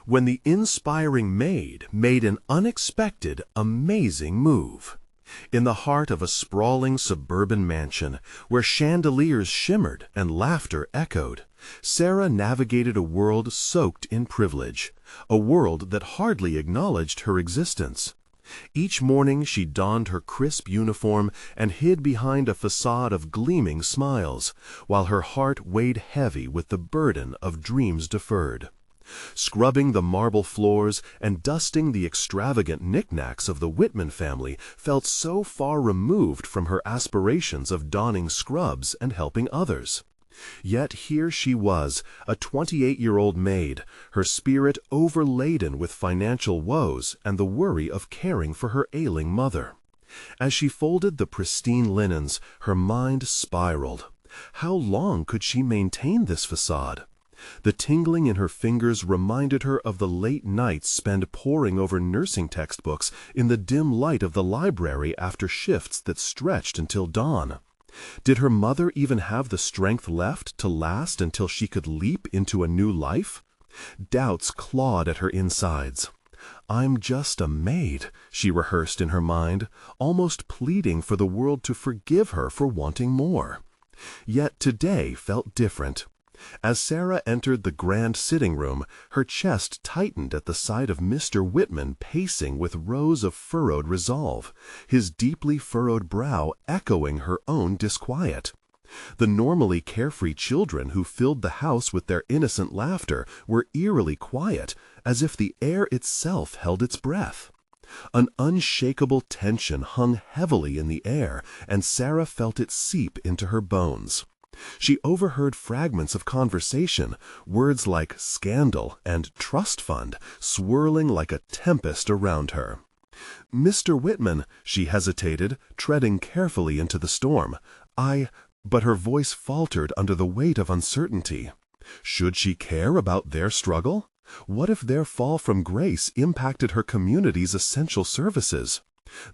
when the inspiring Maid made an unexpected, amazing move. In the heart of a sprawling suburban mansion, where chandeliers shimmered and laughter echoed, Sarah navigated a world soaked in privilege, a world that hardly acknowledged her existence. Each morning she donned her crisp uniform and hid behind a facade of gleaming smiles, while her heart weighed heavy with the burden of dreams deferred. Scrubbing the marble floors and dusting the extravagant knickknacks of the Whitman family felt so far removed from her aspirations of donning scrubs and helping others. Yet here she was, a 28-year-old maid, her spirit overladen with financial woes and the worry of caring for her ailing mother. As she folded the pristine linens, her mind spiraled. How long could she maintain this facade? The tingling in her fingers reminded her of the late nights spent poring over nursing textbooks in the dim light of the library after shifts that stretched until dawn. Did her mother even have the strength left to last until she could leap into a new life? Doubts clawed at her insides. "I'm just a maid," she rehearsed in her mind, almost pleading for the world to forgive her for wanting more. Yet today felt different. As Sarah entered the grand sitting room, her chest tightened at the sight of Mr. Whitman pacing with rows of furrowed resolve, his deeply furrowed brow echoing her own disquiet. The normally carefree children who filled the house with their innocent laughter were eerily quiet, as if the air itself held its breath. An unshakable tension hung heavily in the air, and Sarah felt it seep into her bones. She overheard fragments of conversation, words like scandal and trust fund swirling like a tempest around her. "Mr. Whitman," she hesitated, treading carefully into the storm. But her voice faltered under the weight of uncertainty. Should she care about their struggle? What if their fall from grace impacted her community's essential services?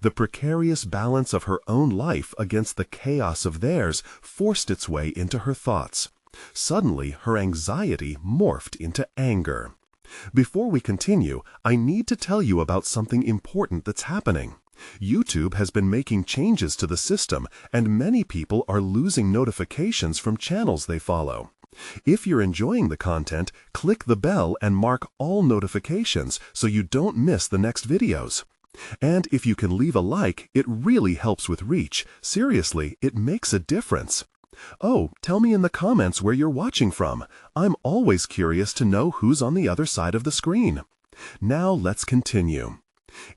The precarious balance of her own life against the chaos of theirs forced its way into her thoughts. Suddenly, her anxiety morphed into anger. Before we continue, I need to tell you about something important that's happening. YouTube has been making changes to the system, and many people are losing notifications from channels they follow. If you're enjoying the content, click the bell and mark all notifications so you don't miss the next videos. And if you can leave a like, it really helps with reach. Seriously, it makes a difference. Oh, tell me in the comments where you're watching from. I'm always curious to know who's on the other side of the screen. Now let's continue.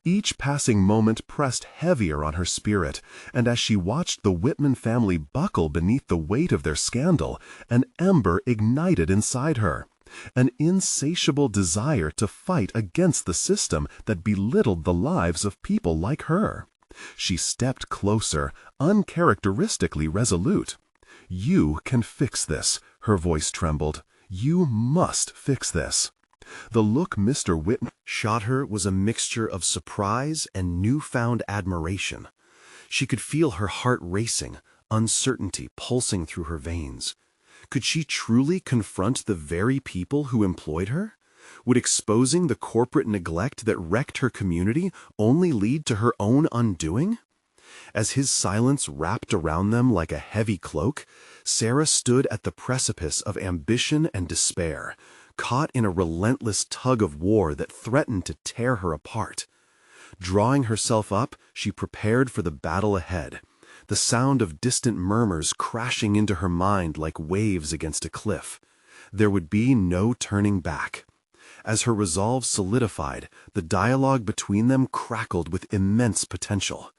Each passing moment pressed heavier on her spirit, and as she watched the Whitman family buckle beneath the weight of their scandal, an ember ignited inside her. An insatiable desire to fight against the system that belittled the lives of people like her. She stepped closer, uncharacteristically resolute. "You can fix this," her voice trembled. "You must fix this." The look Mr. Whitman shot her was a mixture of surprise and newfound admiration. She could feel her heart racing, uncertainty pulsing through her veins. Could she truly confront the very people who employed her? Would exposing the corporate neglect that wrecked her community only lead to her own undoing? As his silence wrapped around them like a heavy cloak, Sarah stood at the precipice of ambition and despair, caught in a relentless tug of war that threatened to tear her apart. Drawing herself up, she prepared for the battle ahead, the sound of distant murmurs crashing into her mind like waves against a cliff. There would be no turning back. As her resolve solidified, the dialogue between them crackled with immense potential.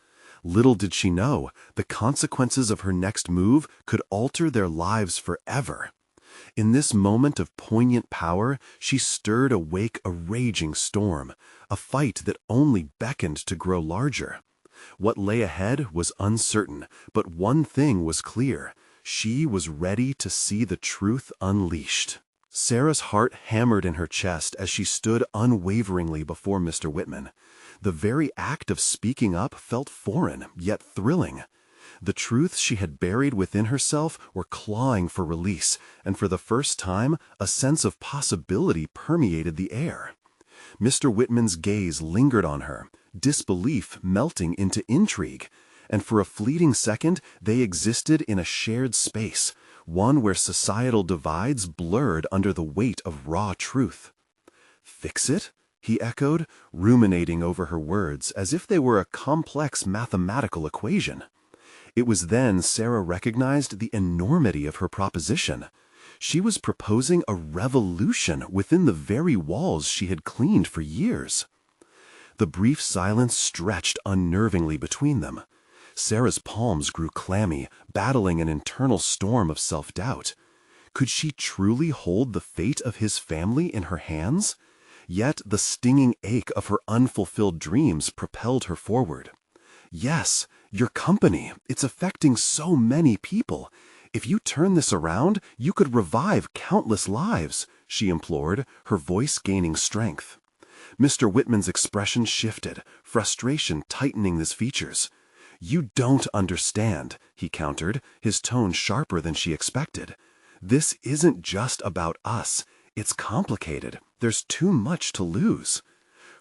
Little did she know, the consequences of her next move could alter their lives forever. In this moment of poignant power, she stirred awake a raging storm, a fight that only beckoned to grow larger. What lay ahead was uncertain, but one thing was clear: she was ready to see the truth unleashed. Sarah's heart hammered in her chest as she stood unwaveringly before Mr. Whitman. The very act of speaking up felt foreign, yet thrilling. The truths she had buried within herself were clawing for release, and for the first time, a sense of possibility permeated the air. Mr. Whitman's gaze lingered on her, disbelief melting into intrigue, and for a fleeting second they existed in a shared space, one where societal divides blurred under the weight of raw truth. "Fix it?" he echoed, ruminating over her words as if they were a complex mathematical equation. It was then Sarah recognized the enormity of her proposition. She was proposing a revolution within the very walls she had cleaned for years. The brief silence stretched unnervingly between them. Sarah's palms grew clammy, battling an internal storm of self-doubt. Could she truly hold the fate of his family in her hands? Yet the stinging ache of her unfulfilled dreams propelled her forward. "Yes, your company, it's affecting so many people. If you turn this around, you could revive countless lives," she implored, her voice gaining strength. Mr. Whitman's expression shifted, frustration tightening his features. "You don't understand," he countered, his tone sharper than she expected. "This isn't just about us. It's complicated. There's too much to lose."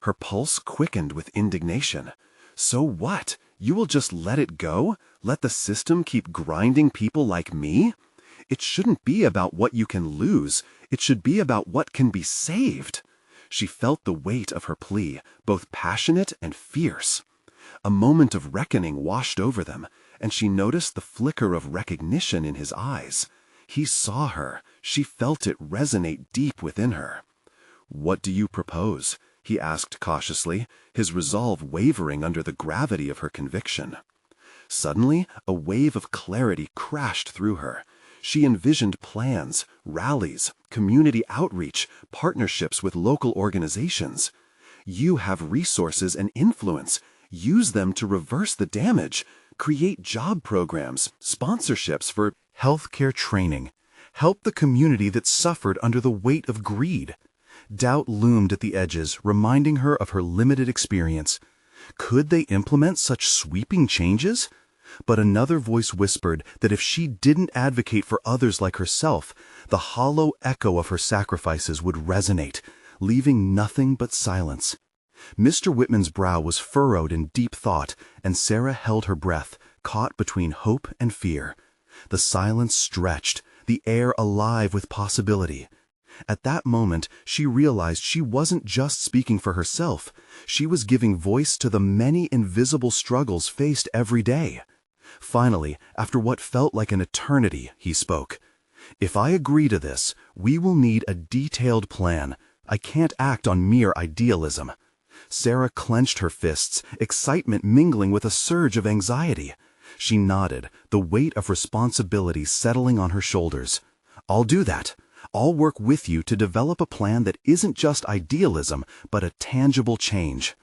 Her pulse quickened with indignation. "So what? You will just let it go? Let the system keep grinding people like me? It shouldn't be about what you can lose. It should be about what can be saved." She felt the weight of her plea, both passionate and fierce. A moment of reckoning washed over them, and she noticed the flicker of recognition in his eyes. He saw her. She felt it resonate deep within her. "What do you propose?" he asked cautiously, his resolve wavering under the gravity of her conviction. Suddenly, a wave of clarity crashed through her. She envisioned plans, rallies, community outreach, partnerships with local organizations. "You have resources and influence. Use them to reverse the damage. Create job programs, sponsorships for healthcare training. Help the community that suffered under the weight of greed." Doubt loomed at the edges, reminding her of her limited experience. Could they implement such sweeping changes? But another voice whispered that if she didn't advocate for others like herself, the hollow echo of her sacrifices would resonate, leaving nothing but silence. Mr. Whitman's brow was furrowed in deep thought, and Sarah held her breath, caught between hope and fear. The silence stretched, the air alive with possibility. At that moment, she realized she wasn't just speaking for herself. She was giving voice to the many invisible struggles faced every day. Finally, after what felt like an eternity, he spoke. "If I agree to this, we will need a detailed plan. I can't act on mere idealism." Sarah clenched her fists, excitement mingling with a surge of anxiety. She nodded, the weight of responsibility settling on her shoulders. "I'll do that. I'll work with you to develop a plan that isn't just idealism, but a tangible change."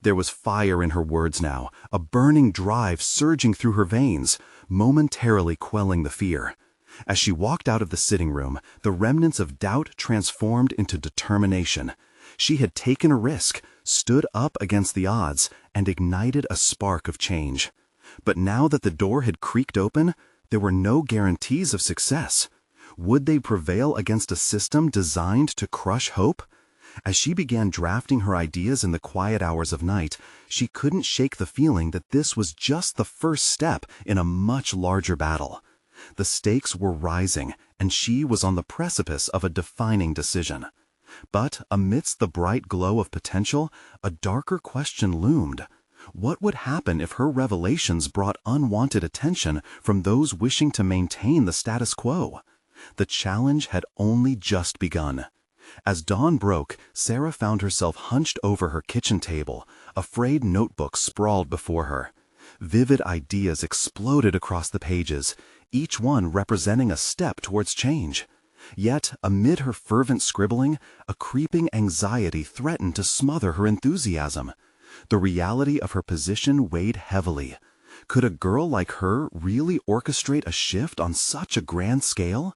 There was fire in her words now, a burning drive surging through her veins, momentarily quelling the fear. As she walked out of the sitting room, the remnants of doubt transformed into determination. She had taken a risk, stood up against the odds, and ignited a spark of change. But now that the door had creaked open, there were no guarantees of success. Would they prevail against a system designed to crush hope? As she began drafting her ideas in the quiet hours of night, she couldn't shake the feeling that this was just the first step in a much larger battle. The stakes were rising, and she was on the precipice of a defining decision. But amidst the bright glow of potential, a darker question loomed. What would happen if her revelations brought unwanted attention from those wishing to maintain the status quo? The challenge had only just begun. As dawn broke, Sarah found herself hunched over her kitchen table, a frayed notebook sprawled before her. Vivid ideas exploded across the pages, each one representing a step towards change. Yet, amid her fervent scribbling, a creeping anxiety threatened to smother her enthusiasm. The reality of her position weighed heavily. Could a girl like her really orchestrate a shift on such a grand scale?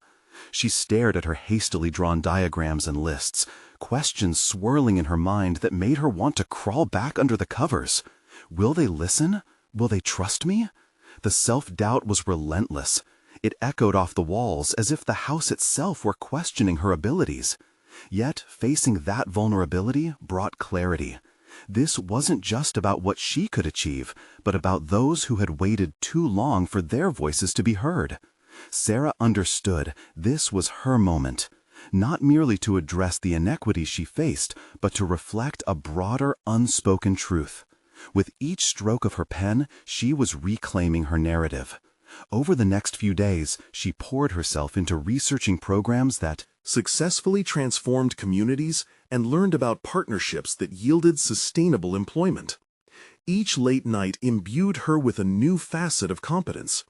She stared at her hastily drawn diagrams and lists, questions swirling in her mind that made her want to crawl back under the covers. Will they listen? Will they trust me? The self-doubt was relentless. It echoed off the walls as if the house itself were questioning her abilities. Yet, facing that vulnerability brought clarity. This wasn't just about what she could achieve, but about those who had waited too long for their voices to be heard. Sarah understood this was her moment, not merely to address the inequities she faced, but to reflect a broader, unspoken truth. With each stroke of her pen, she was reclaiming her narrative. Over the next few days, she poured herself into researching programs that successfully transformed communities and learned about partnerships that yielded sustainable employment. Each late night imbued her with a new facet of competence.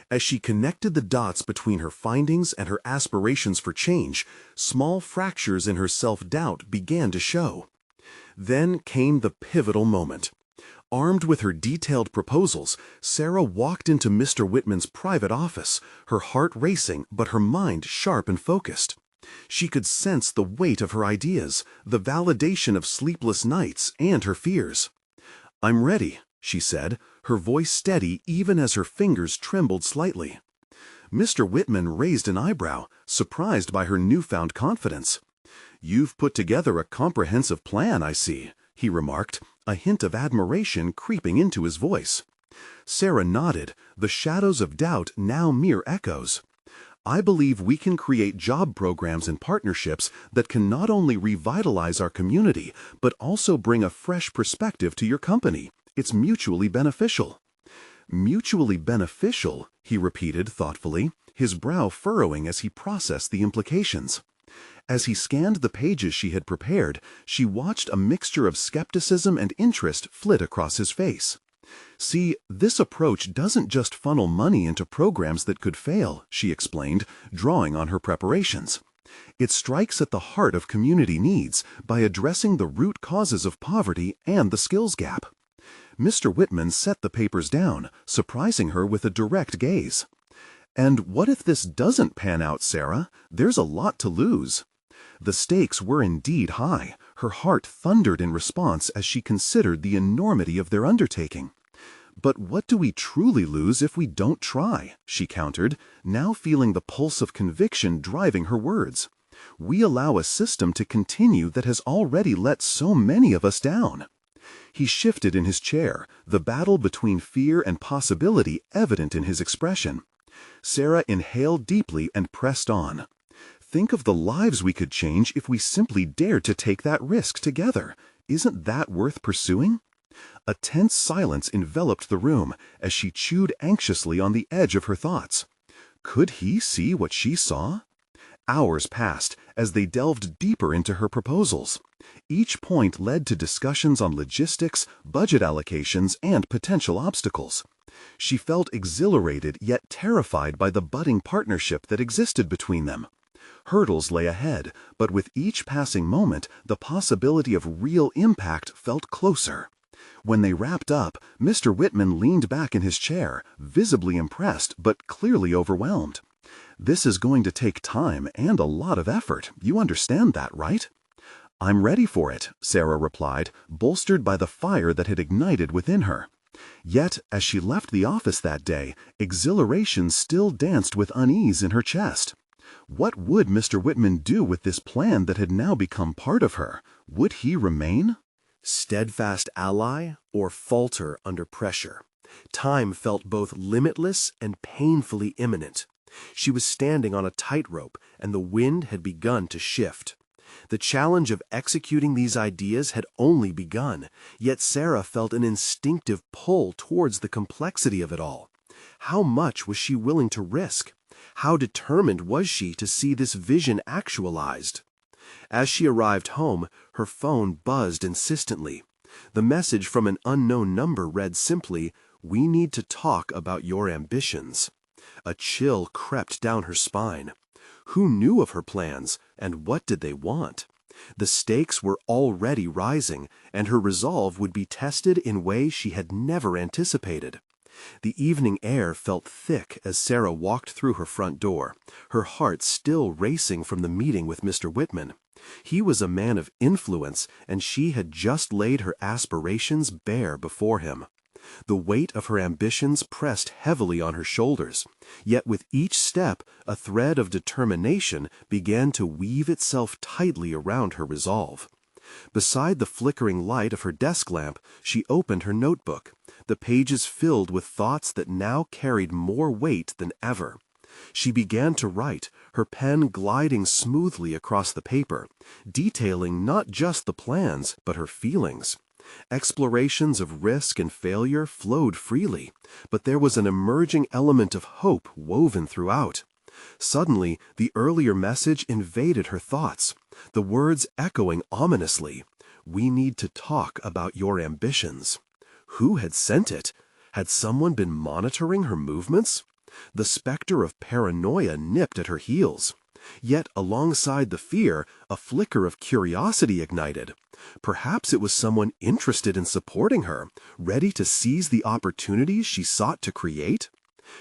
As she connected the dots between her findings and her aspirations for change, small fractures in her self-doubt began to show. Then came the pivotal moment. Armed with her detailed proposals, Sarah walked into Mr. Whitman's private office, her heart racing but her mind sharp and focused. She could sense the weight of her ideas, the validation of sleepless nights, and her fears. "I'm ready," she said, her voice steady even as her fingers trembled slightly. Mr. Whitman raised an eyebrow, surprised by her newfound confidence. "You've put together a comprehensive plan, I see," he remarked, a hint of admiration creeping into his voice. Sarah nodded, the shadows of doubt now mere echoes. "I believe we can create job programs and partnerships that can not only revitalize our community, but also bring a fresh perspective to your company. It's mutually beneficial." "Mutually beneficial," he repeated thoughtfully, his brow furrowing as he processed the implications. As he scanned the pages she had prepared, she watched a mixture of skepticism and interest flit across his face. "See, this approach doesn't just funnel money into programs that could fail," she explained, drawing on her preparations. "It strikes at the heart of community needs by addressing the root causes of poverty and the skills gap." Mr. Whitman set the papers down, surprising her with a direct gaze. "And what if this doesn't pan out, Sarah? There's a lot to lose." The stakes were indeed high. Her heart thundered in response as she considered the enormity of their undertaking. "But what do we truly lose if we don't try?" she countered, now feeling the pulse of conviction driving her words. "We allow a system to continue that has already let so many of us down." He shifted in his chair, the battle between fear and possibility evident in his expression. Sarah inhaled deeply and pressed on. "Think of the lives we could change if we simply dared to take that risk together. Isn't that worth pursuing?" A tense silence enveloped the room as she chewed anxiously on the edge of her thoughts. Could he see what she saw? Hours passed as they delved deeper into her proposals. Each point led to discussions on logistics, budget allocations, and potential obstacles. She felt exhilarated yet terrified by the budding partnership that existed between them. Hurdles lay ahead, but with each passing moment, the possibility of real impact felt closer. When they wrapped up, Mr. Whitman leaned back in his chair, visibly impressed but clearly overwhelmed. "This is going to take time and a lot of effort. You understand that, right?" "I'm ready for it," Sarah replied, bolstered by the fire that had ignited within her. Yet, as she left the office that day, exhilaration still danced with unease in her chest. What would Mr. Whitman do with this plan that had now become part of her? Would he remain? Steadfast ally or falter under pressure? Time felt both limitless and painfully imminent. She was standing on a tightrope, and the wind had begun to shift. The challenge of executing these ideas had only begun, yet Sarah felt an instinctive pull towards the complexity of it all. How much was she willing to risk? How determined was she to see this vision actualized? As she arrived home, her phone buzzed insistently. The message from an unknown number read simply, "We need to talk about your ambitions." A chill crept down her spine. Who knew of her plans, and what did they want? The stakes were already rising, and her resolve would be tested in ways she had never anticipated. The evening air felt thick as Sarah walked through her front door, her heart still racing from the meeting with Mr. Whitman. He was a man of influence, and she had just laid her aspirations bare before him. The weight of her ambitions pressed heavily on her shoulders, yet with each step a thread of determination began to weave itself tightly around her resolve. Beside the flickering light of her desk lamp, she opened her notebook, the pages filled with thoughts that now carried more weight than ever. She began to write, her pen gliding smoothly across the paper, detailing not just the plans, but her feelings. Explorations of risk and failure flowed freely, but there was an emerging element of hope woven throughout. Suddenly, the earlier message invaded her thoughts, the words echoing ominously, "We need to talk about your ambitions." Who had sent it? Had someone been monitoring her movements? The specter of paranoia nipped at her heels. Yet, alongside the fear, a flicker of curiosity ignited. Perhaps it was someone interested in supporting her, ready to seize the opportunities she sought to create?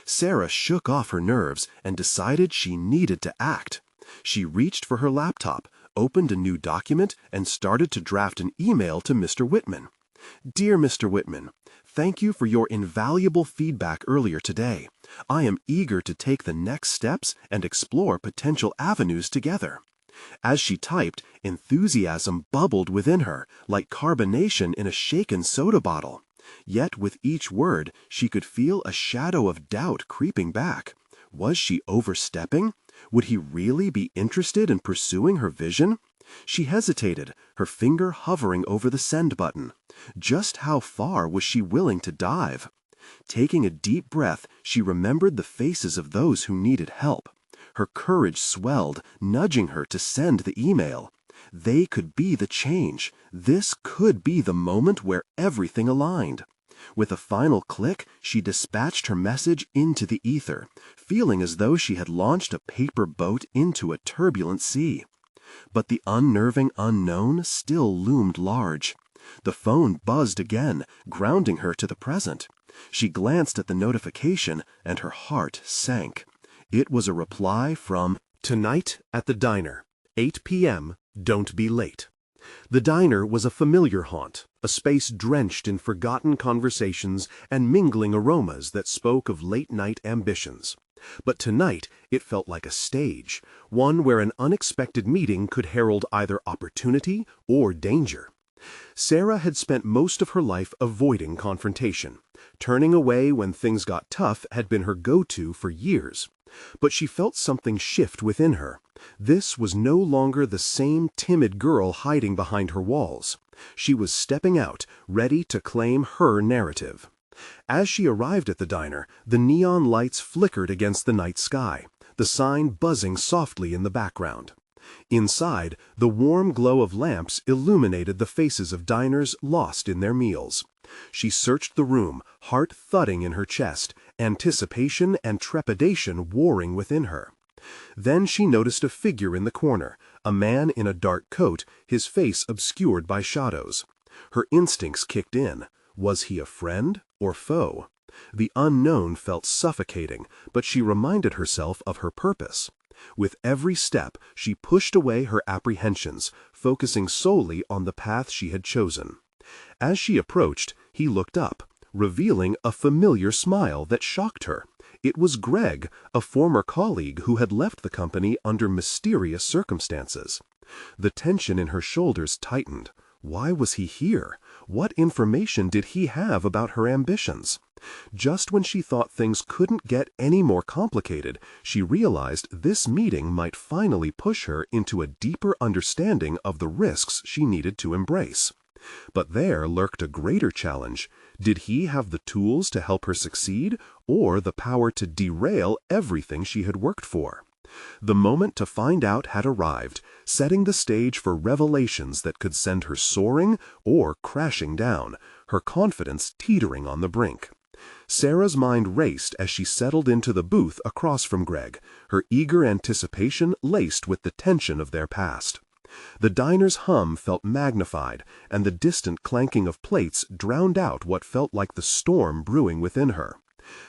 Sarah shook off her nerves and decided she needed to act. She reached for her laptop, opened a new document, and started to draft an email to Mr. Whitman. "Dear Mr. Whitman, thank you for your invaluable feedback earlier today. I am eager to take the next steps and explore potential avenues together." As she typed, enthusiasm bubbled within her, like carbonation in a shaken soda bottle. Yet with each word, she could feel a shadow of doubt creeping back. Was she overstepping? Would he really be interested in pursuing her vision? She hesitated, her finger hovering over the send button. Just how far was she willing to dive? Taking a deep breath, she remembered the faces of those who needed help. Her courage swelled, nudging her to send the email. They could be the change. This could be the moment where everything aligned. With a final click, she dispatched her message into the ether, feeling as though she had launched a paper boat into a turbulent sea. But the unnerving unknown still loomed large. The phone buzzed again, grounding her to the present. She glanced at the notification, and her heart sank. It was a reply from "Tonight at the Diner, 8 p.m., don't be late." The diner was a familiar haunt, a space drenched in forgotten conversations and mingling aromas that spoke of late-night ambitions. But tonight it felt like a stage, one where an unexpected meeting could herald either opportunity or danger. Sarah had spent most of her life avoiding confrontation. Turning away when things got tough had been her go-to for years. But she felt something shift within her. This was no longer the same timid girl hiding behind her walls. She was stepping out, ready to claim her narrative. As she arrived at the diner, the neon lights flickered against the night sky, the sign buzzing softly in the background. Inside, the warm glow of lamps illuminated the faces of diners lost in their meals. She searched the room, heart thudding in her chest, anticipation and trepidation warring within her. Then she noticed a figure in the corner, a man in a dark coat, his face obscured by shadows. Her instincts kicked in. Was he a friend or foe? The unknown felt suffocating, but she reminded herself of her purpose. With every step, she pushed away her apprehensions, focusing solely on the path she had chosen. As she approached, he looked up, revealing a familiar smile that shocked her. It was Greg, a former colleague who had left the company under mysterious circumstances. The tension in her shoulders tightened. Why was he here? What information did he have about her ambitions? Just when she thought things couldn't get any more complicated, she realized this meeting might finally push her into a deeper understanding of the risks she needed to embrace. But there lurked a greater challenge. Did he have the tools to help her succeed, or the power to derail everything she had worked for? The moment to find out had arrived, setting the stage for revelations that could send her soaring or crashing down, her confidence teetering on the brink. Sarah's mind raced as she settled into the booth across from Greg, her eager anticipation laced with the tension of their past. The diner's hum felt magnified, and the distant clanking of plates drowned out what felt like the storm brewing within her.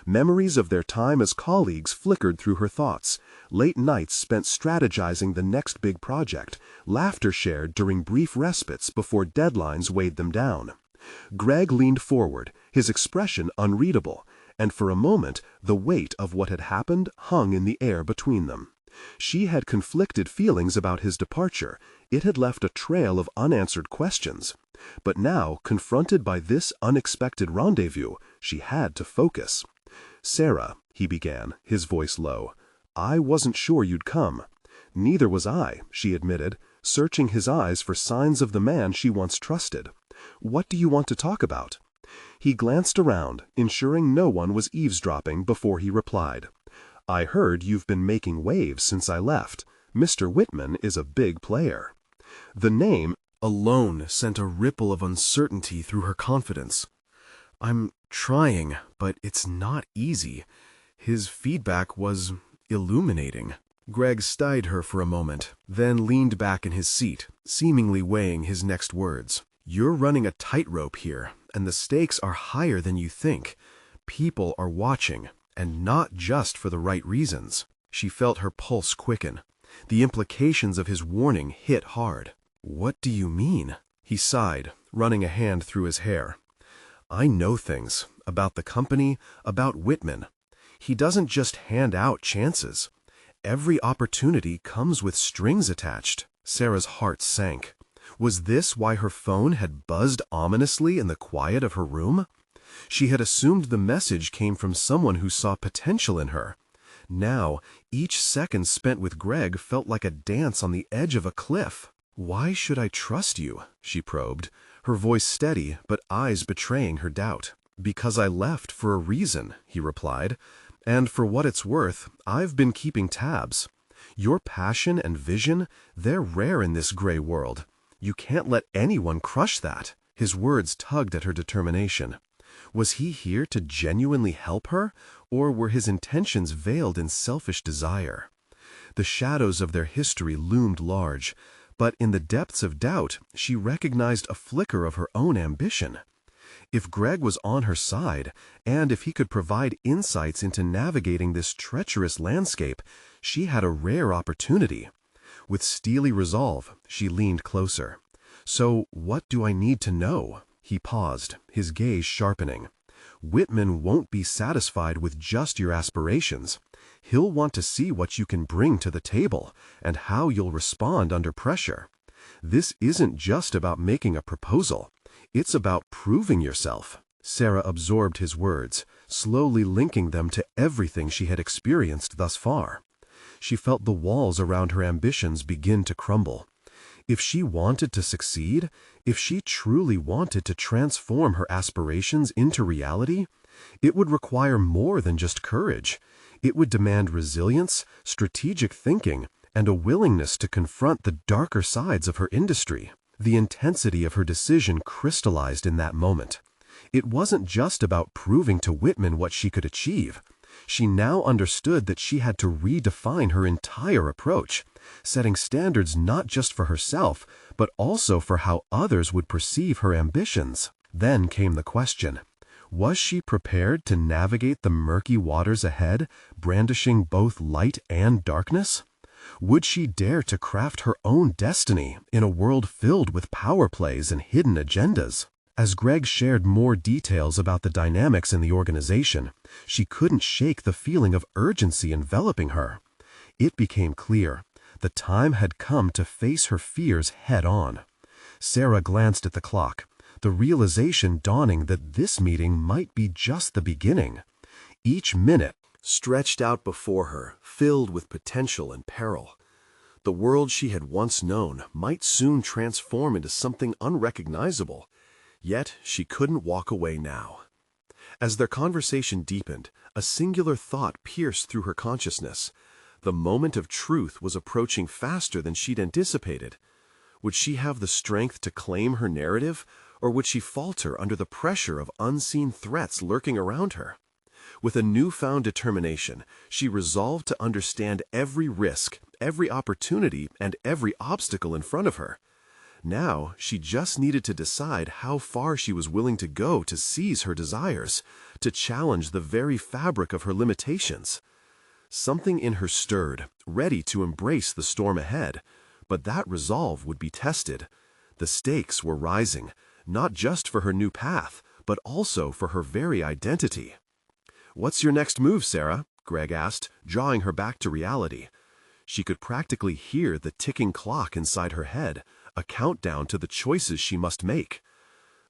Memories of their time as colleagues flickered through her thoughts, late nights spent strategizing the next big project, laughter shared during brief respites before deadlines weighed them down. Greg leaned forward, his expression unreadable, and for a moment the weight of what had happened hung in the air between them. She had conflicted feelings about his departure. It had left a trail of unanswered questions. But now, confronted by this unexpected rendezvous, she had to focus. "Sarah," he began, his voice low, "I wasn't sure you'd come." "Neither was I," she admitted, searching his eyes for signs of the man she once trusted. "What do you want to talk about?" He glanced around, ensuring no one was eavesdropping before he replied. "I heard you've been making waves since I left. Mr. Whitman is a big player." The name alone sent a ripple of uncertainty through her confidence. "I'm trying, but it's not easy." His feedback was illuminating. Greg stayed her for a moment, then leaned back in his seat, seemingly weighing his next words. "You're running a tightrope here, and the stakes are higher than you think. People are watching, and not just for the right reasons." She felt her pulse quicken. The implications of his warning hit hard. "What do you mean?" He sighed, running a hand through his hair. "I know things about the company, about Whitman. He doesn't just hand out chances. Every opportunity comes with strings attached." Sarah's heart sank. Was this why her phone had buzzed ominously in the quiet of her room? She had assumed the message came from someone who saw potential in her. Now, each second spent with Greg felt like a dance on the edge of a cliff. "Why should I trust you?" she probed, her voice steady but eyes betraying her doubt. "Because I left for a reason," he replied. "And for what it's worth, I've been keeping tabs. Your passion and vision, they're rare in this gray world. You can't let anyone crush that." His words tugged at her determination. Was he here to genuinely help her, or were his intentions veiled in selfish desire? The shadows of their history loomed large, but in the depths of doubt, she recognized a flicker of her own ambition. If Greg was on her side, and if he could provide insights into navigating this treacherous landscape, she had a rare opportunity. With steely resolve, she leaned closer. "So, what do I need to know?" He paused, his gaze sharpening. "Whitman won't be satisfied with just your aspirations. He'll want to see what you can bring to the table, and how you'll respond under pressure. This isn't just about making a proposal. It's about proving yourself." Sarah absorbed his words, slowly linking them to everything she had experienced thus far. She felt the walls around her ambitions begin to crumble. If she wanted to succeed, if she truly wanted to transform her aspirations into reality, it would require more than just courage. It would demand resilience, strategic thinking, and a willingness to confront the darker sides of her industry. The intensity of her decision crystallized in that moment. It wasn't just about proving to Whitman what she could achieve. She now understood that she had to redefine her entire approach, setting standards not just for herself, but also for how others would perceive her ambitions. Then came the question. Was she prepared to navigate the murky waters ahead, brandishing both light and darkness? Would she dare to craft her own destiny in a world filled with power plays and hidden agendas? As Greg shared more details about the dynamics in the organization, she couldn't shake the feeling of urgency enveloping her. It became clear. The time had come to face her fears head-on. Sarah glanced at the clock, the realization dawning that this meeting might be just the beginning. Each minute stretched out before her, filled with potential and peril. The world she had once known might soon transform into something unrecognizable, yet she couldn't walk away now. As their conversation deepened, a singular thought pierced through her consciousness. The moment of truth was approaching faster than she'd anticipated. Would she have the strength to claim her narrative, or would she falter under the pressure of unseen threats lurking around her? With a newfound determination, she resolved to understand every risk, every opportunity, and every obstacle in front of her. Now, she just needed to decide how far she was willing to go to seize her desires, to challenge the very fabric of her limitations. Something in her stirred, ready to embrace the storm ahead, but that resolve would be tested. The stakes were rising. not just for her new path, but also for her very identity. "What's your next move, Sarah?" Greg asked, drawing her back to reality. She could practically hear the ticking clock inside her head, a countdown to the choices she must make.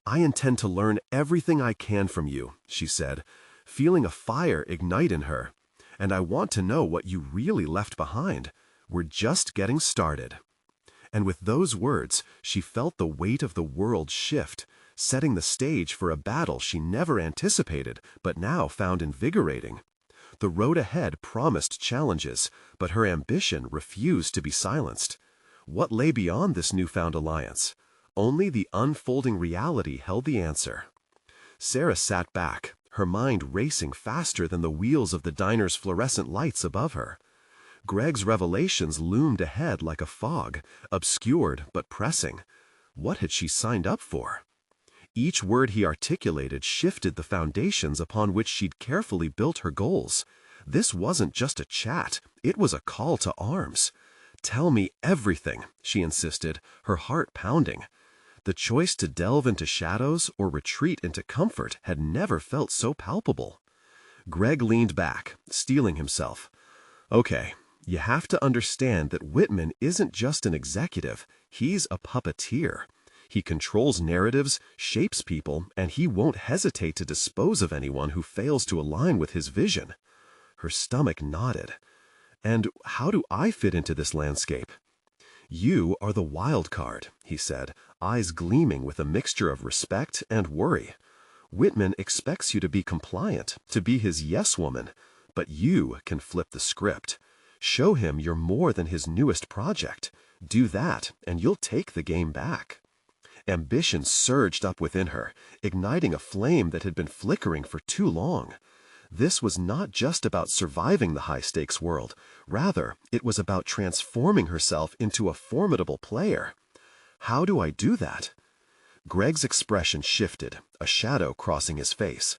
"I intend to learn everything I can from you," she said, feeling a fire ignite in her. "And I want to know what you really left behind. We're just getting started." And with those words, she felt the weight of the world shift, setting the stage for a battle she never anticipated but now found invigorating. The road ahead promised challenges, but her ambition refused to be silenced. What lay beyond this newfound alliance? Only the unfolding reality held the answer. Sarah sat back, her mind racing faster than the wheels of the diner's fluorescent lights above her. Greg's revelations loomed ahead like a fog, obscured but pressing. What had she signed up for? Each word he articulated shifted the foundations upon which she'd carefully built her goals. This wasn't just a chat, it was a call to arms. "Tell me everything," she insisted, her heart pounding. The choice to delve into shadows or retreat into comfort had never felt so palpable. Greg leaned back, steeling himself. "Okay, you have to understand that Whitman isn't just an executive, he's a puppeteer. He controls narratives, shapes people, and he won't hesitate to dispose of anyone who fails to align with his vision." Her stomach nodded. "And how do I fit into this landscape?" "You are the wild card," he said, eyes gleaming with a mixture of respect and worry. "Whitman expects you to be compliant, to be his yes woman, but you can flip the script. Show him you're more than his newest project. Do that, and you'll take the game back." Ambition surged up within her, igniting a flame that had been flickering for too long. This was not just about surviving the high-stakes world. Rather, it was about transforming herself into a formidable player. "How do I do that?" Greg's expression shifted, a shadow crossing his face.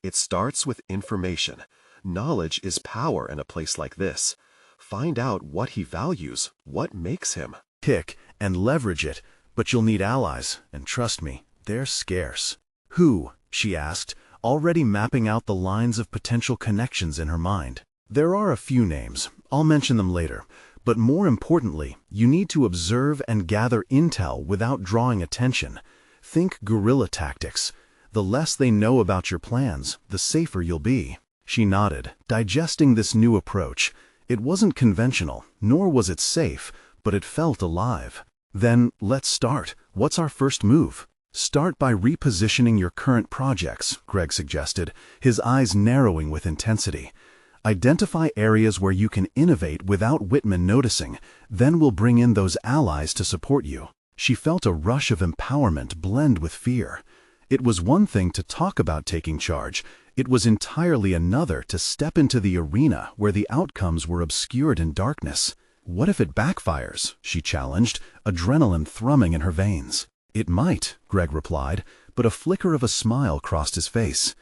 "It starts with information. Knowledge is power in a place like this. Find out what he values, what makes him. Pick and leverage it. But you'll need allies, and trust me, they're scarce." "Who?" she asked, already mapping out the lines of potential connections in her mind. "There are a few names. I'll mention them later. But more importantly, you need to observe and gather intel without drawing attention. Think guerrilla tactics. The less they know about your plans, the safer you'll be." She nodded, digesting this new approach. It wasn't conventional, nor was it safe, but it felt alive. "Then, let's start. What's our first move?" "Start by repositioning your current projects," Greg suggested, his eyes narrowing with intensity. "Identify areas where you can innovate without Whitman noticing, then we'll bring in those allies to support you." She felt a rush of empowerment blend with fear. It was one thing to talk about taking charge. It was entirely another to step into the arena where the outcomes were obscured in darkness. "What if it backfires?" she challenged, adrenaline thrumming in her veins. "It might," Greg replied, but a flicker of a smile crossed his face.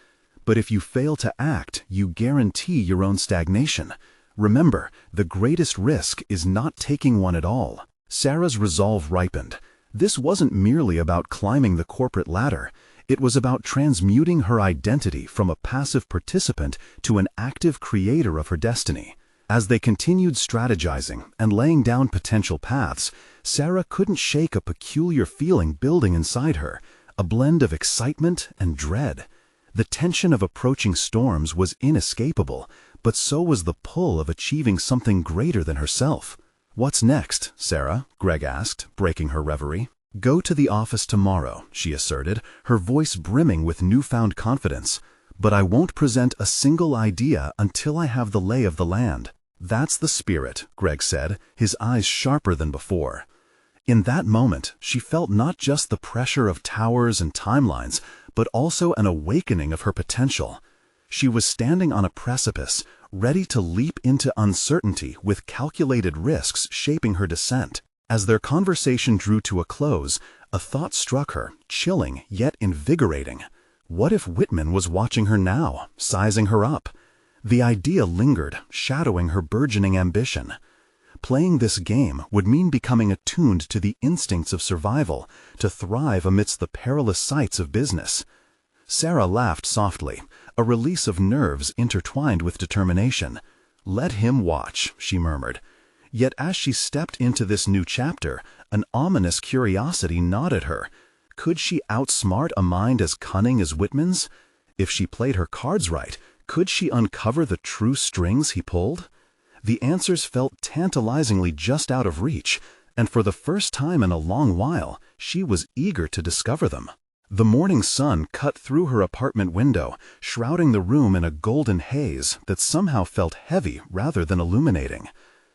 "But if you fail to act, you guarantee your own stagnation. Remember, the greatest risk is not taking one at all." Sarah's resolve ripened. This wasn't merely about climbing the corporate ladder. It was about transmuting her identity from a passive participant to an active creator of her destiny. As they continued strategizing and laying down potential paths, Sarah couldn't shake a peculiar feeling building inside her, a blend of excitement and dread. The tension of approaching storms was inescapable, but so was the pull of achieving something greater than herself. "What's next, Sarah?" Greg asked, breaking her reverie. "Go to the office tomorrow," she asserted, her voice brimming with newfound confidence. "But I won't present a single idea until I have the lay of the land." "That's the spirit," Greg said, his eyes sharper than before. In that moment, she felt not just the pressure of towers and timelines, but also an awakening of her potential. She was standing on a precipice, ready to leap into uncertainty with calculated risks shaping her descent. As their conversation drew to a close, a thought struck her, chilling yet invigorating. What if Whitman was watching her now, sizing her up? The idea lingered, shadowing her burgeoning ambition. Playing this game would mean becoming attuned to the instincts of survival, to thrive amidst the perilous sights of business. Sarah laughed softly, a release of nerves intertwined with determination. "Let him watch," she murmured. Yet as she stepped into this new chapter, an ominous curiosity gnawed at her. Could she outsmart a mind as cunning as Whitman's? If she played her cards right, could she uncover the true strings he pulled? The answers felt tantalizingly just out of reach, and for the first time in a long while, she was eager to discover them. The morning sun cut through her apartment window, shrouding the room in a golden haze that somehow felt heavy rather than illuminating.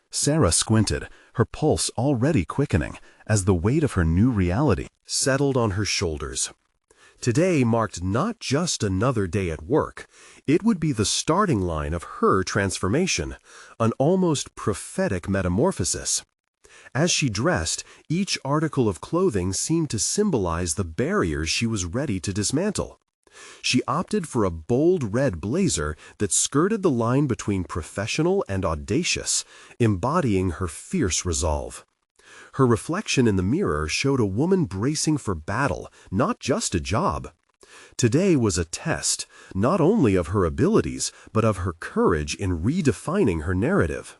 Sarah squinted, her pulse already quickening, as the weight of her new reality settled on her shoulders. Today marked not just another day at work. It would be the starting line of her transformation, an almost prophetic metamorphosis. As she dressed, each article of clothing seemed to symbolize the barriers she was ready to dismantle. She opted for a bold red blazer that skirted the line between professional and audacious, embodying her fierce resolve. Her reflection in the mirror showed a woman bracing for battle, not just a job. Today was a test, not only of her abilities, but of her courage in redefining her narrative.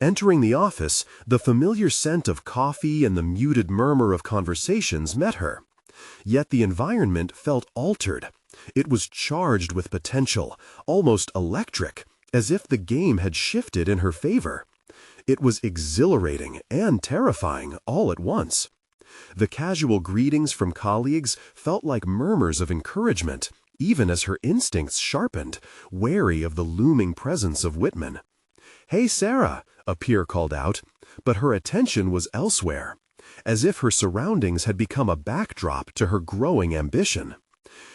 Entering the office, the familiar scent of coffee and the muted murmur of conversations met her. Yet the environment felt altered. It was charged with potential, almost electric, as if the game had shifted in her favor. It was exhilarating and terrifying all at once. The casual greetings from colleagues felt like murmurs of encouragement, even as her instincts sharpened, wary of the looming presence of Whitman. "Hey, Sarah," a peer called out, but her attention was elsewhere, as if her surroundings had become a backdrop to her growing ambition.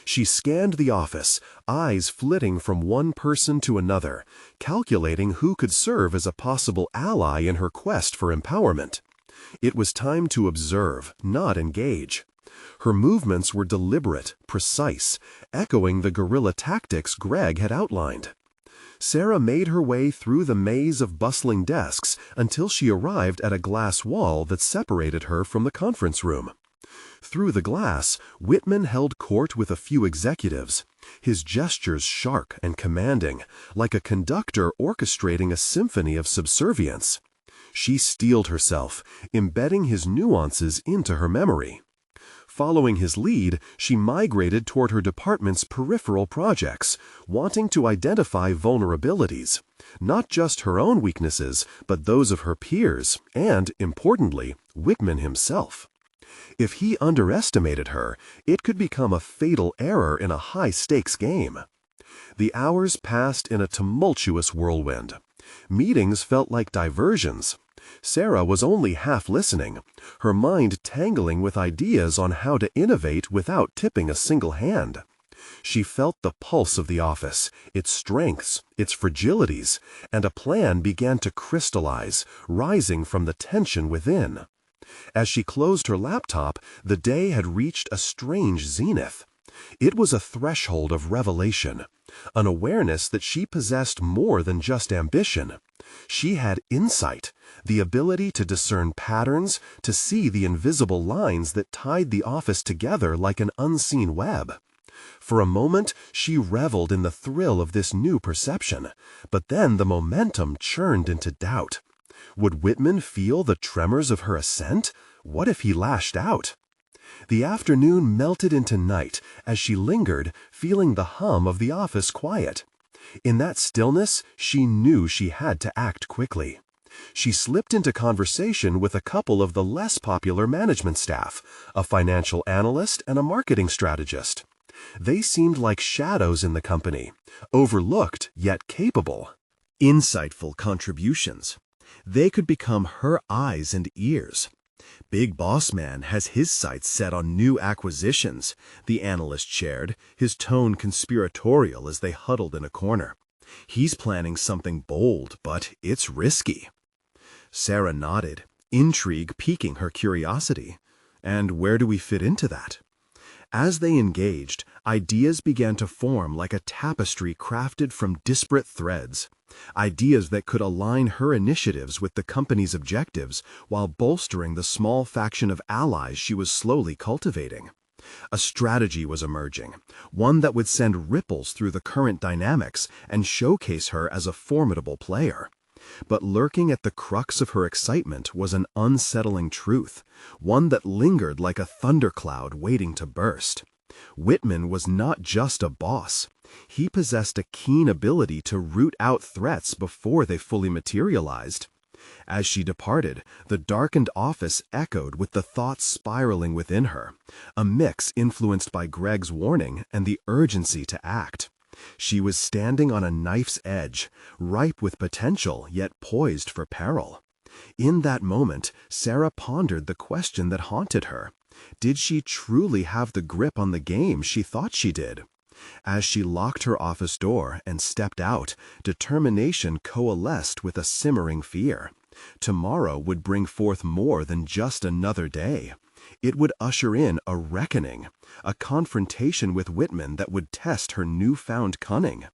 She scanned the office, eyes flitting from one person to another, calculating who could serve as a possible ally in her quest for empowerment. It was time to observe, not engage. Her movements were deliberate, precise, echoing the guerrilla tactics Greg had outlined. Sarah made her way through the maze of bustling desks until she arrived at a glass wall that separated her from the conference room. Through the glass, Whitman held court with a few executives, his gestures sharp and commanding, like a conductor orchestrating a symphony of subservience. She steeled herself, embedding his nuances into her memory. Following his lead, she migrated toward her department's peripheral projects, wanting to identify vulnerabilities, not just her own weaknesses, but those of her peers and, importantly, Whitman himself. If he underestimated her, it could become a fatal error in a high-stakes game. The hours passed in a tumultuous whirlwind. Meetings felt like diversions. Sarah was only half listening, her mind tangling with ideas on how to innovate without tipping a single hand. She felt the pulse of the office, its strengths, its fragilities, and a plan began to crystallize, rising from the tension within. As she closed her laptop, the day had reached a strange zenith. It was a threshold of revelation, an awareness that she possessed more than just ambition. She had insight, the ability to discern patterns, to see the invisible lines that tied the office together like an unseen web. For a moment, she reveled in the thrill of this new perception, but then the momentum churned into doubt. Would Whitman feel the tremors of her ascent? What if he lashed out? The afternoon melted into night as she lingered, feeling the hum of the office quiet. In that stillness, she knew she had to act quickly. She slipped into conversation with a couple of the less popular management staff, a financial analyst and a marketing strategist. They seemed like shadows in the company, overlooked yet capable. Insightful contributions. They could become her eyes and ears. Big Boss Man has his sights set on new acquisitions, the analyst shared, his tone conspiratorial as they huddled in a corner. He's planning something bold, but it's risky. Sarah nodded, intrigue piquing her curiosity. And where do we fit into that? As they engaged, ideas began to form like a tapestry crafted from disparate threads. Ideas that could align her initiatives with the company's objectives while bolstering the small faction of allies she was slowly cultivating. A strategy was emerging, one that would send ripples through the current dynamics and showcase her as a formidable player. But lurking at the crux of her excitement was an unsettling truth, one that lingered like a thundercloud waiting to burst. Whitman was not just a boss. He possessed a keen ability to root out threats before they fully materialized. As she departed, the darkened office echoed with the thoughts spiraling within her, a mix influenced by Greg's warning and the urgency to act. She was standing on a knife's edge, ripe with potential yet poised for peril. In that moment, Sarah pondered the question that haunted her. Did she truly have the grip on the game she thought she did? As she locked her office door and stepped out, determination coalesced with a simmering fear. Tomorrow would bring forth more than just another day. It would usher in a reckoning, a confrontation with Whitman that would test her newfound cunning.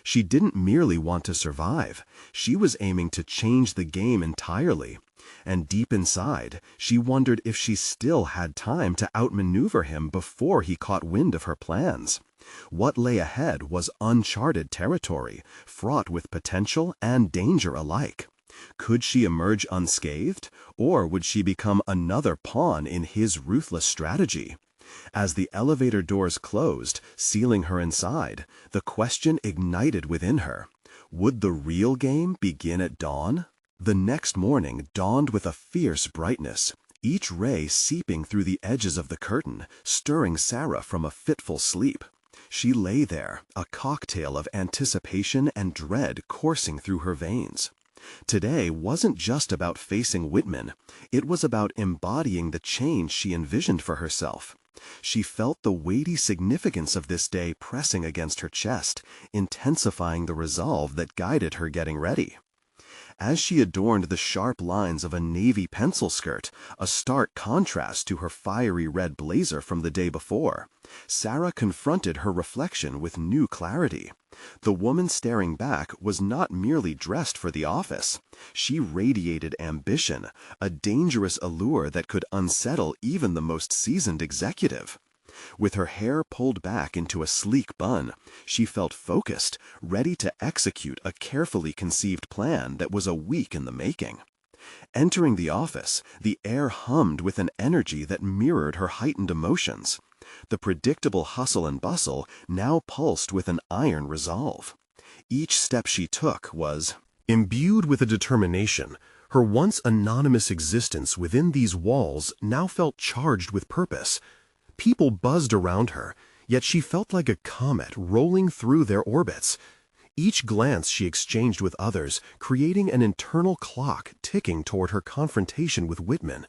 She didn't merely want to survive. She was aiming to change the game entirely. And deep inside, she wondered if she still had time to outmaneuver him before he caught wind of her plans. What lay ahead was uncharted territory, fraught with potential and danger alike. Could she emerge unscathed, or would she become another pawn in his ruthless strategy? As the elevator doors closed, sealing her inside, the question ignited within her. Would the real game begin at dawn? The next morning dawned with a fierce brightness, each ray seeping through the edges of the curtain, stirring Sarah from a fitful sleep. She lay there, a cocktail of anticipation and dread coursing through her veins. Today wasn't just about facing Whitman. It was about embodying the change she envisioned for herself. She felt the weighty significance of this day pressing against her chest, intensifying the resolve that guided her getting ready. As she adorned the sharp lines of a navy pencil skirt, a stark contrast to her fiery red blazer from the day before, Sarah confronted her reflection with new clarity. The woman staring back was not merely dressed for the office. She radiated ambition, a dangerous allure that could unsettle even the most seasoned executive. With her hair pulled back into a sleek bun, she felt focused, ready to execute a carefully conceived plan that was a week in the making. Entering the office, the air hummed with an energy that mirrored her heightened emotions. The predictable hustle and bustle now pulsed with an iron resolve. Each step she took was Imbued with a determination, her once anonymous existence within these walls now felt charged with purpose. People buzzed around her, yet she felt like a comet rolling through their orbits. Each glance she exchanged with others, creating an internal clock ticking toward her confrontation with Whitman.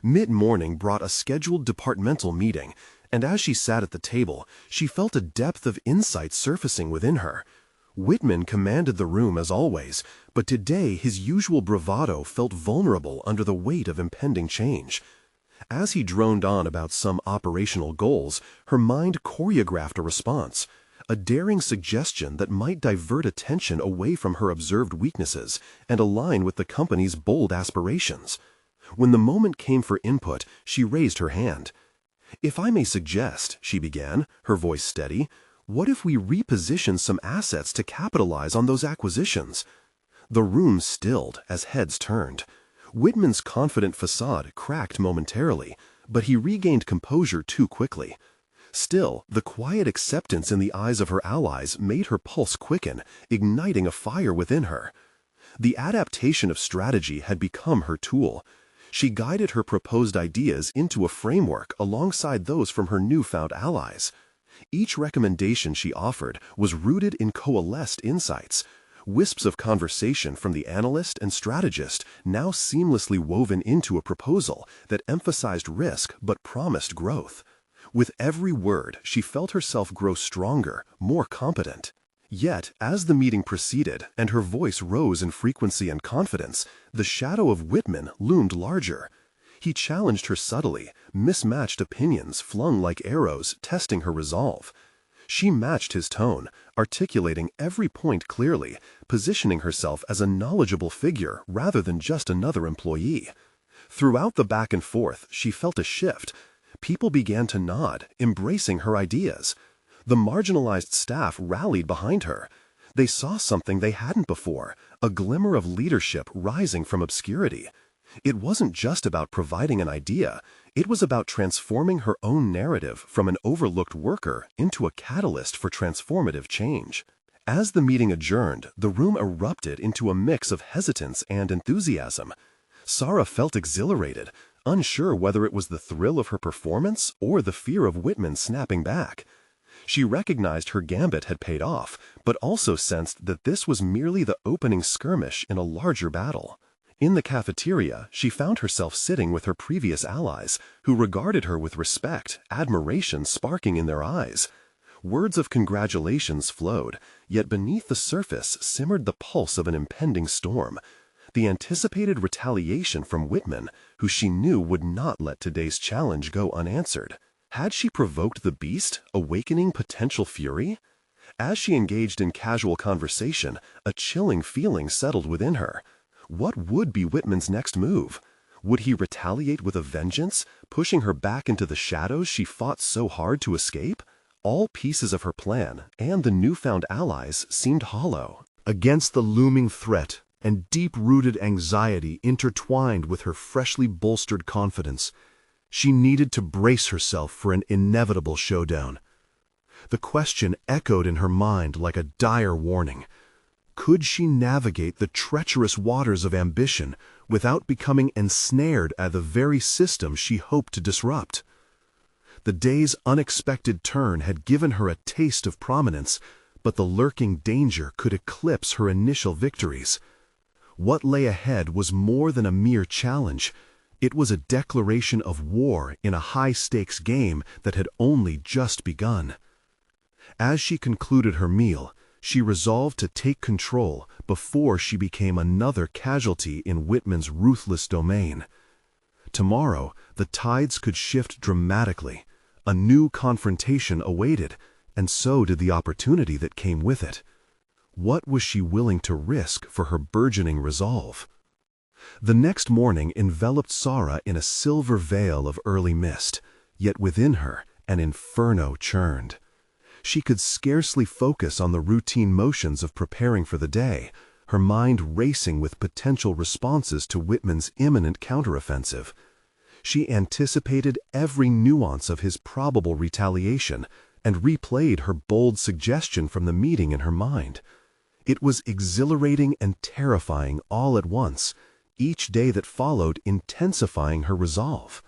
Mid-morning brought a scheduled departmental meeting, and as she sat at the table, she felt a depth of insight surfacing within her. Whitman commanded the room as always, but today his usual bravado felt vulnerable under the weight of impending change. As he droned on about some operational goals, her mind choreographed a response, a daring suggestion that might divert attention away from her observed weaknesses and align with the company's bold aspirations. When the moment came for input, she raised her hand. "If I may suggest," she began, her voice steady, "what if we reposition some assets to capitalize on those acquisitions?" The room stilled as heads turned. Whitman's confident facade cracked momentarily, but he regained composure too quickly. Still, the quiet acceptance in the eyes of her allies made her pulse quicken, igniting a fire within her. The adaptation of strategy had become her tool. She guided her proposed ideas into a framework alongside those from her newfound allies. Each recommendation she offered was rooted in coalesced insights. Wisps of conversation from the analyst and strategist now seamlessly woven into a proposal that emphasized risk but promised growth. With every word, she felt herself grow stronger, more competent. Yet, as the meeting proceeded and her voice rose in frequency and confidence, the shadow of Whitman loomed larger. He challenged her subtly, mismatched opinions flung like arrows, testing her resolve. She matched his tone, articulating every point clearly, positioning herself as a knowledgeable figure rather than just another employee. Throughout the back and forth, she felt a shift. People began to nod, embracing her ideas. The marginalized staff rallied behind her. They saw something they hadn't before, a glimmer of leadership rising from obscurity. It wasn't just about providing an idea, it was about transforming her own narrative from an overlooked worker into a catalyst for transformative change. As the meeting adjourned, the room erupted into a mix of hesitance and enthusiasm. Sarah felt exhilarated, unsure whether it was the thrill of her performance or the fear of Whitman snapping back. She recognized her gambit had paid off, but also sensed that this was merely the opening skirmish in a larger battle. In the cafeteria, she found herself sitting with her previous allies, who regarded her with respect, admiration sparking in their eyes. Words of congratulations flowed, yet beneath the surface simmered the pulse of an impending storm. The anticipated retaliation from Whitman, who she knew would not let today's challenge go unanswered. Had she provoked the beast, awakening potential fury? As she engaged in casual conversation, a chilling feeling settled within her. What would be Whitman's next move? Would he retaliate with a vengeance, pushing her back into the shadows she fought so hard to escape? All pieces of her plan, and the newfound allies, seemed hollow. Against the looming threat and deep-rooted anxiety intertwined with her freshly bolstered confidence, she needed to brace herself for an inevitable showdown. The question echoed in her mind like a dire warning. Could she navigate the treacherous waters of ambition without becoming ensnared at the very system she hoped to disrupt? The day's unexpected turn had given her a taste of prominence, but the lurking danger could eclipse her initial victories. What lay ahead was more than a mere challenge. It was a declaration of war in a high-stakes game that had only just begun. As she concluded her meal, she resolved to take control before she became another casualty in Whitman's ruthless domain. Tomorrow, the tides could shift dramatically. A new confrontation awaited, and so did the opportunity that came with it. What was she willing to risk for her burgeoning resolve? The next morning enveloped Sarah in a silver veil of early mist, yet within her an inferno churned. She could scarcely focus on the routine motions of preparing for the day, her mind racing with potential responses to Whitman's imminent counteroffensive. She anticipated every nuance of his probable retaliation and replayed her bold suggestion from the meeting in her mind. It was exhilarating and terrifying all at once, each day that followed intensifying her resolve.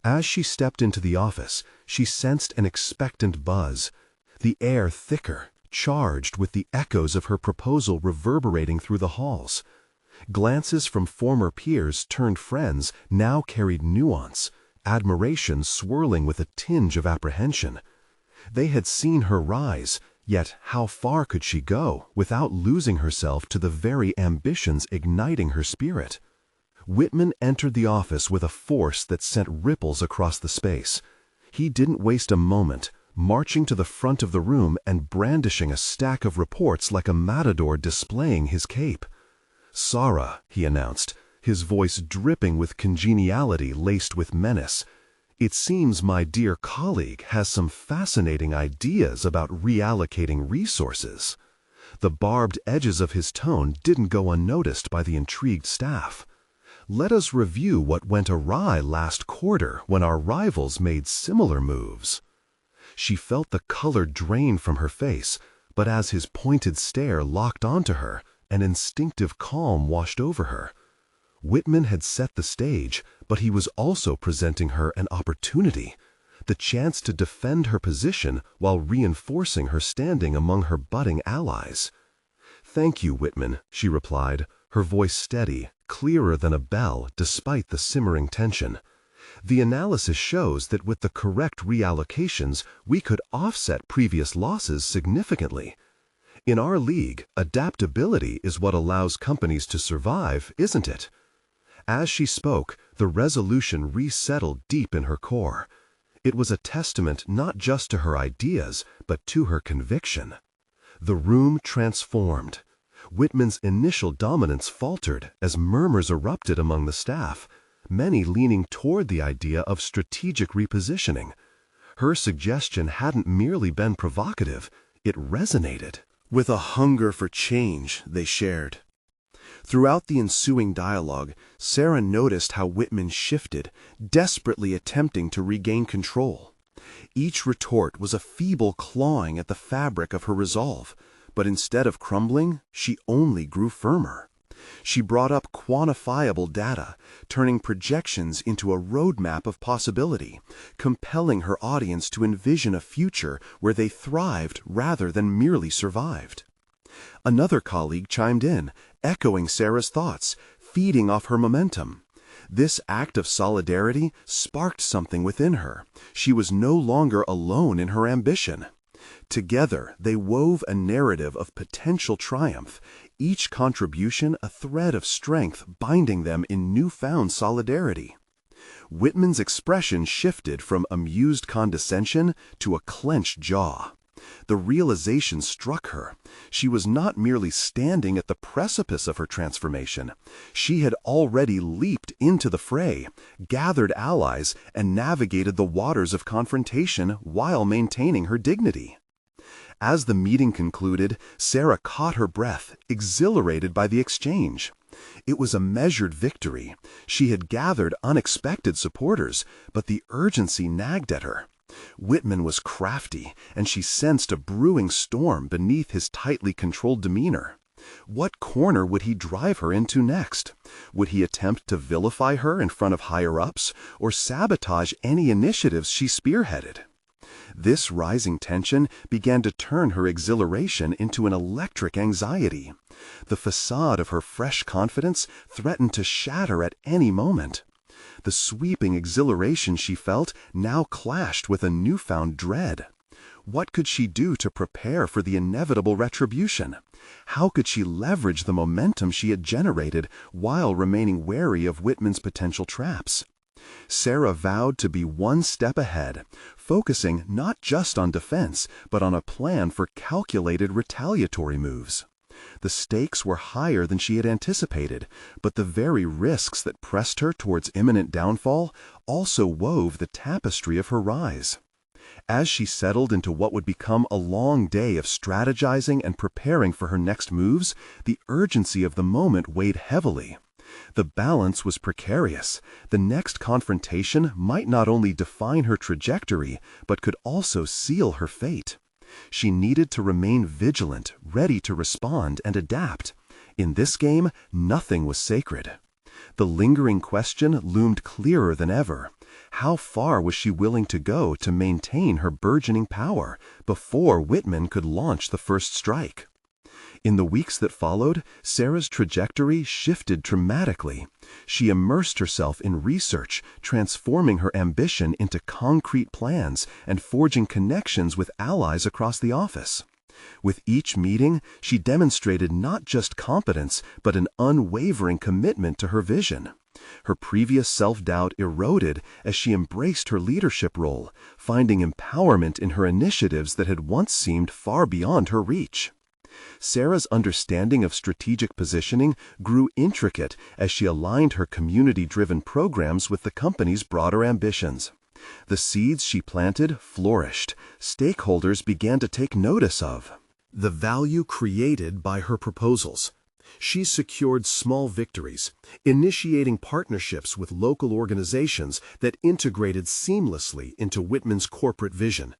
As she stepped into the office, she sensed an expectant buzz, the air thicker, charged with the echoes of her proposal reverberating through the halls. Glances from former peers turned friends now carried nuance, admiration swirling with a tinge of apprehension. They had seen her rise, yet how far could she go without losing herself to the very ambitions igniting her spirit? Whitman entered the office with a force that sent ripples across the space. He didn't waste a moment, marching to the front of the room and brandishing a stack of reports like a matador displaying his cape. "Sarah," he announced, his voice dripping with congeniality laced with menace, "it seems my dear colleague has some fascinating ideas about reallocating resources." The barbed edges of his tone didn't go unnoticed by the intrigued staff. "Let us review what went awry last quarter when our rivals made similar moves." She felt the color drain from her face, but as his pointed stare locked onto her, an instinctive calm washed over her. Whitman had set the stage, but he was also presenting her an opportunity, the chance to defend her position while reinforcing her standing among her budding allies. "Thank you, Whitman," she replied, her voice steady, clearer than a bell despite the simmering tension. "The analysis shows that with the correct reallocations, we could offset previous losses significantly. In our league, adaptability is what allows companies to survive, isn't it?" As she spoke, the resolution resettled deep in her core. It was a testament not just to her ideas, but to her conviction. The room transformed. Whitman's initial dominance faltered as murmurs erupted among the staff, many leaning toward the idea of strategic repositioning. Her suggestion hadn't merely been provocative, it resonated. With a hunger for change they shared. Throughout the ensuing dialogue, Sarah noticed how Whitman shifted, desperately attempting to regain control. Each retort was a feeble clawing at the fabric of her resolve, but instead of crumbling, she only grew firmer. She brought up quantifiable data, turning projections into a roadmap of possibility, compelling her audience to envision a future where they thrived rather than merely survived. Another colleague chimed in, echoing Sarah's thoughts, feeding off her momentum. This act of solidarity sparked something within her. She was no longer alone in her ambition. Together, they wove a narrative of potential triumph, each contribution a thread of strength binding them in newfound solidarity. Whitman's expression shifted from amused condescension to a clenched jaw. The realization struck her. She was not merely standing at the precipice of her transformation. She had already leaped into the fray, gathered allies, and navigated the waters of confrontation while maintaining her dignity. As the meeting concluded, Sarah caught her breath, exhilarated by the exchange. It was a measured victory. She had gathered unexpected supporters, but the urgency nagged at her. Whitman was crafty, and she sensed a brewing storm beneath his tightly controlled demeanor. What corner would he drive her into next? Would he attempt to vilify her in front of higher-ups, or sabotage any initiatives she spearheaded? This rising tension began to turn her exhilaration into an electric anxiety. The facade of her fresh confidence threatened to shatter at any moment. The sweeping exhilaration she felt now clashed with a newfound dread. What could she do to prepare for the inevitable retribution? How could she leverage the momentum she had generated while remaining wary of Whitman's potential traps? Sarah vowed to be one step ahead, focusing not just on defense, but on a plan for calculated retaliatory moves. The stakes were higher than she had anticipated, but the very risks that pressed her towards imminent downfall also wove the tapestry of her rise. As she settled into what would become a long day of strategizing and preparing for her next moves, the urgency of the moment weighed heavily. The balance was precarious. The next confrontation might not only define her trajectory, but could also seal her fate. She needed to remain vigilant, ready to respond and adapt. In this game, nothing was sacred. The lingering question loomed clearer than ever. How far was she willing to go to maintain her burgeoning power before Whitman could launch the first strike? In the weeks that followed, Sarah's trajectory shifted dramatically. She immersed herself in research, transforming her ambition into concrete plans and forging connections with allies across the office. With each meeting, she demonstrated not just competence, but an unwavering commitment to her vision. Her previous self-doubt eroded as she embraced her leadership role, finding empowerment in her initiatives that had once seemed far beyond her reach. Sarah's understanding of strategic positioning grew intricate as she aligned her community-driven programs with the company's broader ambitions. The seeds she planted flourished. Stakeholders began to take notice of the value created by her proposals. She secured small victories, initiating partnerships with local organizations that integrated seamlessly into Whitman's corporate vision.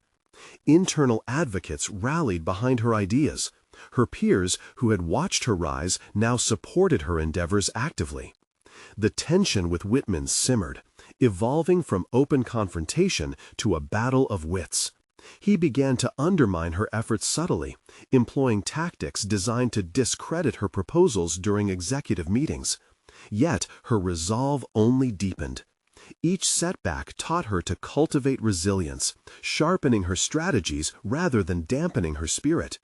Internal advocates rallied behind her ideas. Her peers, who had watched her rise, now supported her endeavors actively. The tension with Whitman simmered, evolving from open confrontation to a battle of wits. He began to undermine her efforts subtly, employing tactics designed to discredit her proposals during executive meetings. Yet her resolve only deepened. Each setback taught her to cultivate resilience, sharpening her strategies rather than dampening her spirit.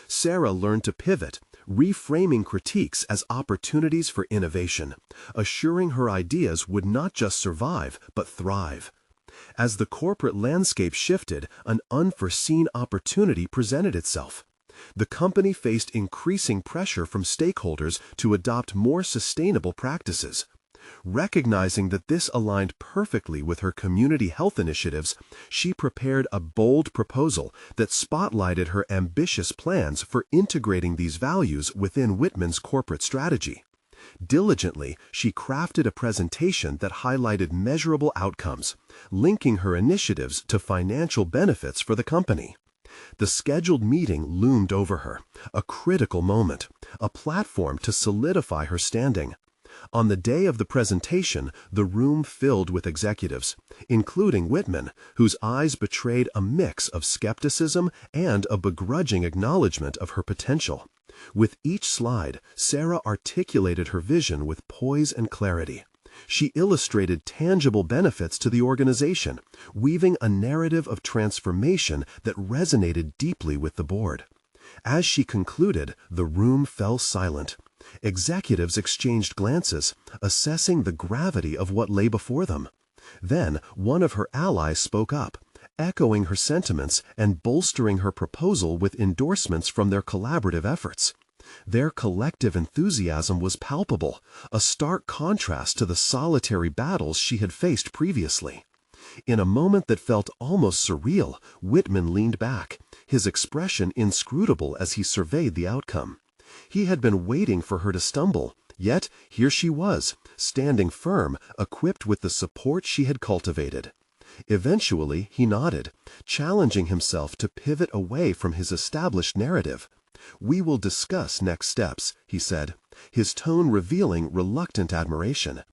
Sarah learned to pivot, reframing critiques as opportunities for innovation, assuring her ideas would not just survive, but thrive. As the corporate landscape shifted, an unforeseen opportunity presented itself. The company faced increasing pressure from stakeholders to adopt more sustainable practices. Recognizing that this aligned perfectly with her community health initiatives, she prepared a bold proposal that spotlighted her ambitious plans for integrating these values within Whitman's corporate strategy. Diligently, she crafted a presentation that highlighted measurable outcomes, linking her initiatives to financial benefits for the company. The scheduled meeting loomed over her, a critical moment, a platform to solidify her standing. On the day of the presentation, the room filled with executives, including Whitman, whose eyes betrayed a mix of skepticism and a begrudging acknowledgement of her potential. With each slide, Sarah articulated her vision with poise and clarity. She illustrated tangible benefits to the organization, weaving a narrative of transformation that resonated deeply with the board. As she concluded, the room fell silent. Executives exchanged glances, assessing the gravity of what lay before them. Then one of her allies spoke up, echoing her sentiments and bolstering her proposal with endorsements from their collaborative efforts. Their collective enthusiasm was palpable, a stark contrast to the solitary battles she had faced previously. In a moment that felt almost surreal, Whitman leaned back, his expression inscrutable as he surveyed the outcome. He had been waiting for her to stumble, yet here she was, standing firm, equipped with the support she had cultivated. Eventually, he nodded, challenging himself to pivot away from his established narrative. "We will discuss next steps," he said, his tone revealing reluctant admiration.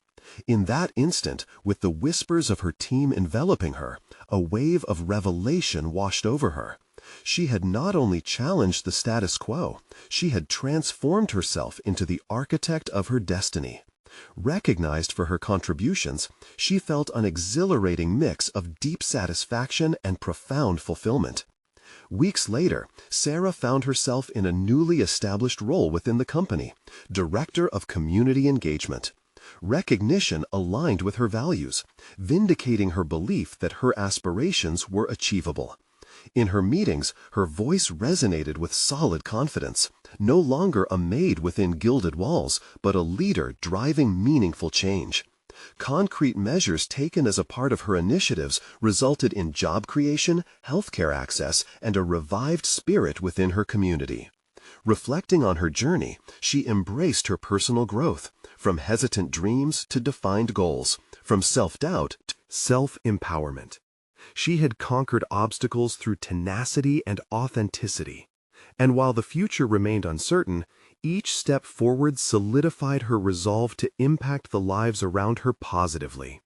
In that instant, with the whispers of her team enveloping her, a wave of revelation washed over her. She had not only challenged the status quo, she had transformed herself into the architect of her destiny. Recognized for her contributions, she felt an exhilarating mix of deep satisfaction and profound fulfillment. Weeks later, Sarah found herself in a newly established role within the company, Director of Community Engagement. Recognition aligned with her values, vindicating her belief that her aspirations were achievable. In her meetings, her voice resonated with solid confidence, no longer a maid within gilded walls, but a leader driving meaningful change. Concrete measures taken as a part of her initiatives resulted in job creation, healthcare access, and a revived spirit within her community. Reflecting on her journey, she embraced her personal growth, from hesitant dreams to defined goals, from self-doubt to self-empowerment. She had conquered obstacles through tenacity and authenticity. And while the future remained uncertain, each step forward solidified her resolve to impact the lives around her positively.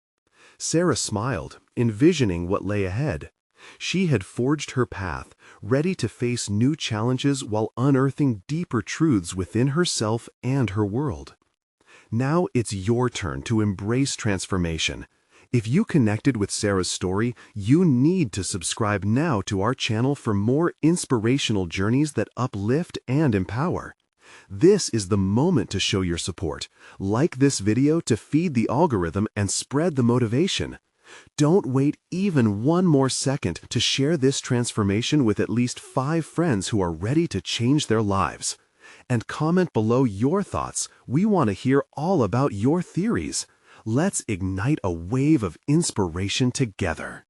Sarah smiled, envisioning what lay ahead. She had forged her path, ready to face new challenges while unearthing deeper truths within herself and her world. Now it's your turn to embrace transformation. If you connected with Sarah's story, you need to subscribe now to our channel for more inspirational journeys that uplift and empower. This is the moment to show your support. Like this video to feed the algorithm and spread the motivation. Don't wait even one more second to share this transformation with at least 5 friends who are ready to change their lives. And comment below your thoughts. We want to hear all about your theories. Let's ignite a wave of inspiration together.